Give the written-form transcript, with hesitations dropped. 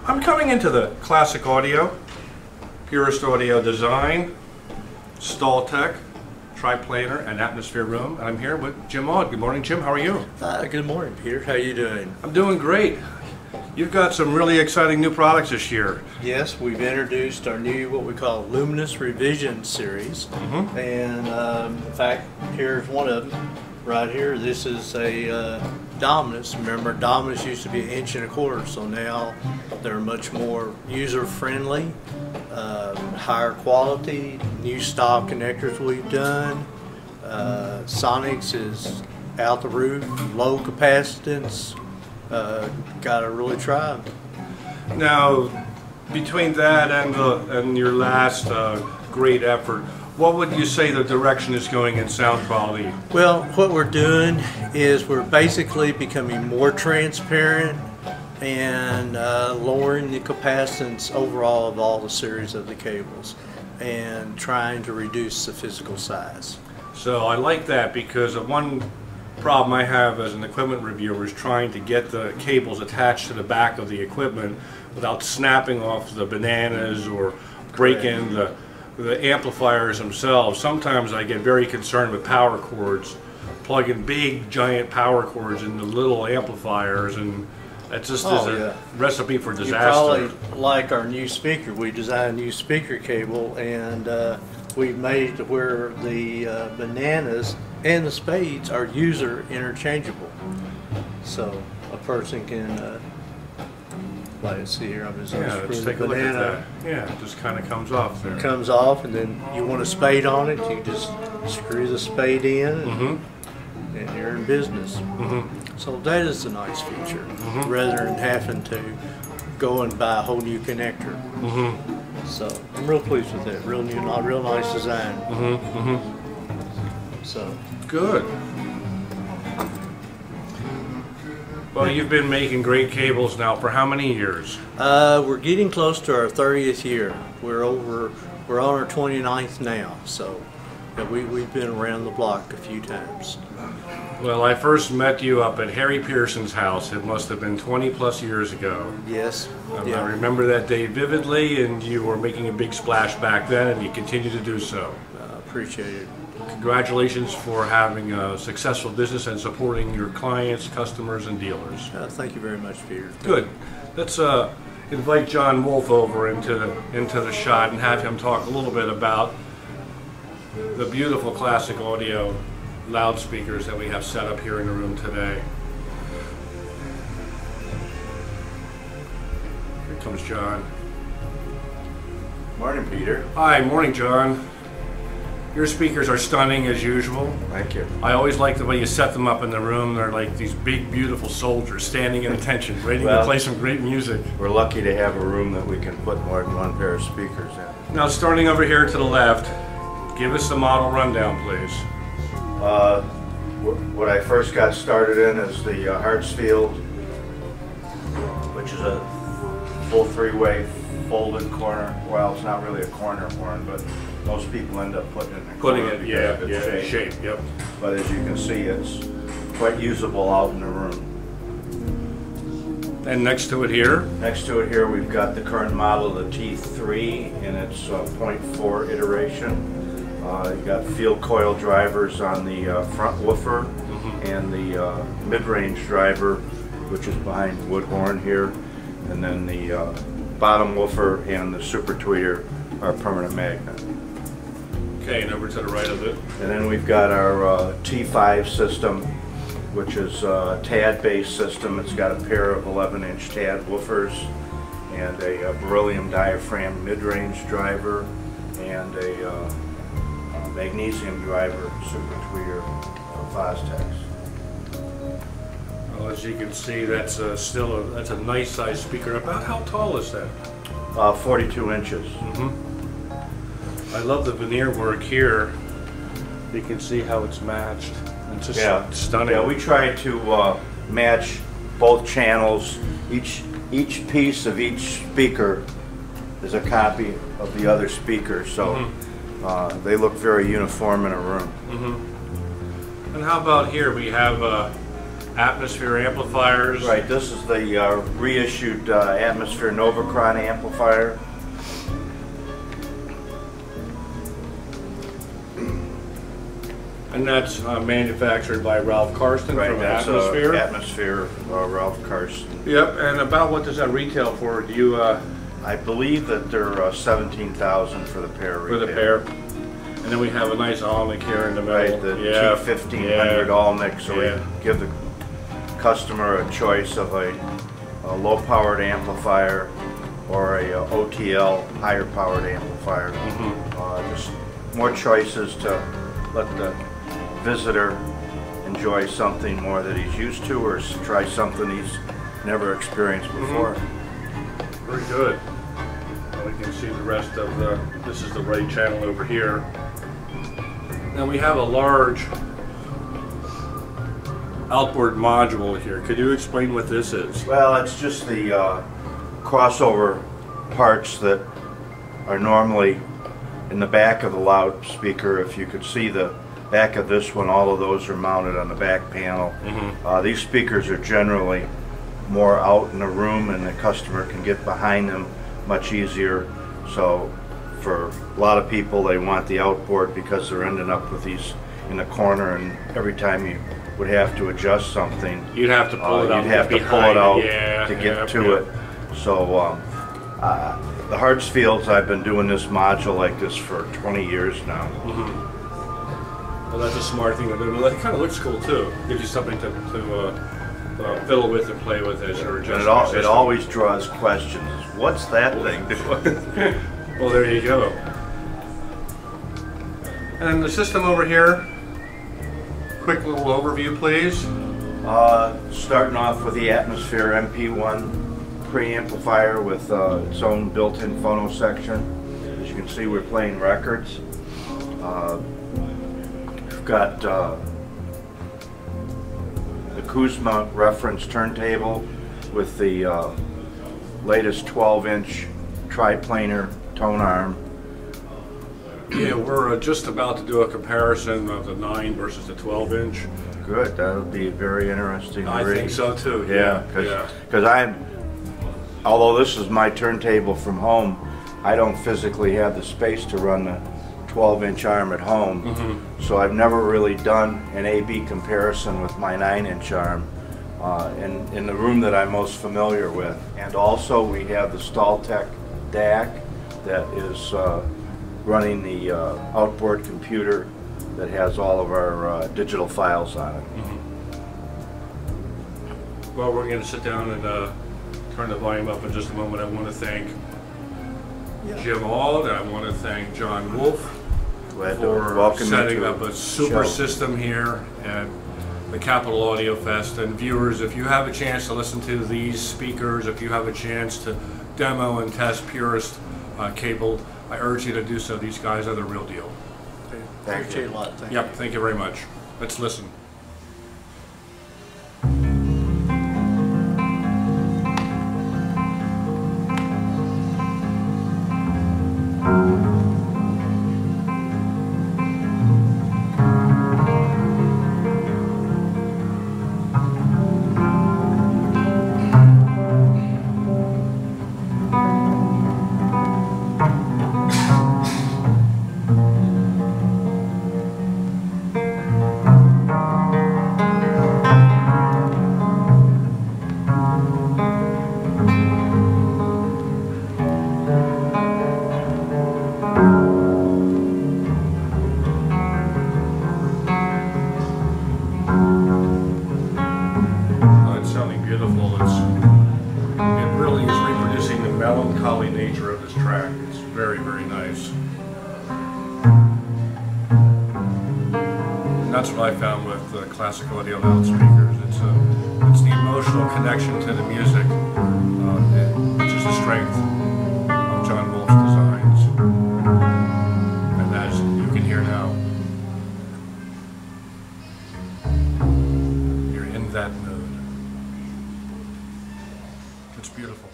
I'm coming into the classic audio, Purist audio design, stall tech, tri-planar, and atmosphere room. And I'm here with Jim Aud. Good morning, Jim. How are you? Good morning, Peter. How are you doing? I'm doing great. You've got some really exciting new products this year. Yes, we've introduced our new, what we call Luminous Revision series. And in fact, here's one of them right here. This is a Dominus. Remember, Dominus used to be 1.25 inches, so now they're much more user-friendly, higher quality, new style connectors we've done. Sonics is out the roof, low capacitance. Got to really try them. Now, between that and your last great effort, what would you say the direction is going in sound quality? Well, what we're doing is we're basically becoming more transparent and lowering the capacitance overall of all the series of the cables and trying to reduce the physical size. So I like that, because one problem I have as an equipment reviewer is trying to get the cables attached to the back of the equipment without snapping off the bananas or breaking the amplifiers themselves. Sometimes I get very concerned with power cords, plugging big giant power cords into little amplifiers, and that just is a recipe for disaster. You probably like our new speaker. We designed a new speaker cable, and we've made it to where the bananas and the spades are user interchangeable. So a person can, let's see here, I'm just going to let's screw take the a look at banana. that. Yeah, it just kind of comes off there. It comes off, and then you want a spade on it, you just screw the spade in, and you're in business. So that is a nice feature, rather than having to go and buy a whole new connector. So I'm real pleased with that. Real new, real nice design. So good. Well, you've been making great cables now for how many years? we're getting close to our 30th year. We're on our 29th now. So we've been around the block a few times. Well, I first met you up at Harry Pearson's house. It must have been 20 plus years ago. Yes. I remember that day vividly, and you were making a big splash back then, and you continue to do so. Appreciate it. Congratulations for having a successful business and supporting your clients, customers, and dealers. Thank you very much, Peter. Good. Let's invite John Wolf over into the shot and have him talk a little bit about the beautiful classic audio loudspeakers that we have set up here in the room today. Here comes John. Morning, Peter. Hi, morning, John. Your speakers are stunning as usual. Thank you. I always like the way you set them up in the room. They're like these big, beautiful soldiers standing at attention, ready to play some great music. We're lucky to have a room that we can put more than one pair of speakers in. Now, starting over here to the left, give us the model rundown, please. What I first got started in is the Hartsfield, which is a full three-way folded corner. Well, it's not really a corner horn, but most people end up putting it in a corner because of its shape. Yep. But as you can see, it's quite usable out in the room. And next to it here? Next to it here, we've got the current model of the T3 in its 0.4 iteration. You've got field coil drivers on the front woofer and the mid-range driver, which is behind the wood horn here. And then the bottom woofer and the super tweeter are permanent magnet. Okay, and over to the right of it. And then we've got our T5 system, which is a TAD-based system. It's got a pair of 11-inch TAD woofers and a beryllium diaphragm mid-range driver and a magnesium driver super tweeter for Fostex. Well, as you can see, that's that's a nice size speaker. About how tall is that? 42 inches. I love the veneer work here. You can see how it's matched. It's just stunning. Yeah, we try to match both channels. Each piece of each speaker is a copy of the other speaker, so they look very uniform in a room. And how about here? We have Atmosphere amplifiers. Right, this is the reissued Atmosphere Novacron amplifier. And that's manufactured by Ralph Karsten Right, from that's Atmosphere. Atmosphere, Ralph Karsten. Yep, and about what does that retail for? Do you I believe that they're 17,000 for the pair. for the pair? And then we have a nice Alnic here in the middle. Right, the T1500 Alnic, so Yeah. we give the customer a choice of a low-powered amplifier or a OTL, higher powered amplifier. Just more choices to let the visitor enjoy something more that he's used to, or try something he's never experienced before. Very good. Well, we can see the rest of the, this is the right channel over here. Now we have a large outboard module here. Could you explain what this is? Well, it's just the crossover parts that are normally in the back of the loudspeaker. If you could see the back of this one, all of those are mounted on the back panel. These speakers are generally more out in the room, and the customer can get behind them much easier. So for a lot of people, they want the outboard because they're ending up with these in the corner, and every time you would have to adjust something, You'd have to pull it out. you'd have to pull it out to get to it. So the Hartsfields, I've been doing this module like this for 20 years now. Well, that's a smart thing to do. Well, it kind of looks cool too. Gives you something to fiddle with and play with as you're adjusting. And it always draws questions. What's that thing doing? Well, there you go. And then the system over here. Quick little overview, please. Starting off with the Atmosphere MP1 preamplifier with its own built-in phono section. As you can see, we're playing records. We've got the Kuzma reference turntable with the latest 12-inch triplanar tonearm. Yeah, we're just about to do a comparison of the 9 versus the 12-inch. Good, that'll be very interesting to I read. think so too. Yeah, because although this is my turntable from home, I don't physically have the space to run the 12-inch arm at home. So I've never really done an A-B comparison with my 9-inch arm in the room that I'm most familiar with. And also we have the StallTech DAC that is running the outboard computer that has all of our digital files on it. Well, we're going to sit down and turn the volume up in just a moment. I want to thank Jim Auld, and I want to thank John Wolf for setting up a super system here at the Capitol Audio Fest. And viewers, if you have a chance to listen to these speakers, if you have a chance to demo and test Purist cable, I urge you to do so. These guys are the real deal. Thank you. A lot. Thank Yep, thank you very much. Let's listen. Melancholy nature of this track. It's very, very nice. And that's what I found with classical audio loudspeakers. It's the emotional connection to the music, which is the strength of John Wolf's designs. And as you can hear now, you're in that mood. It's beautiful.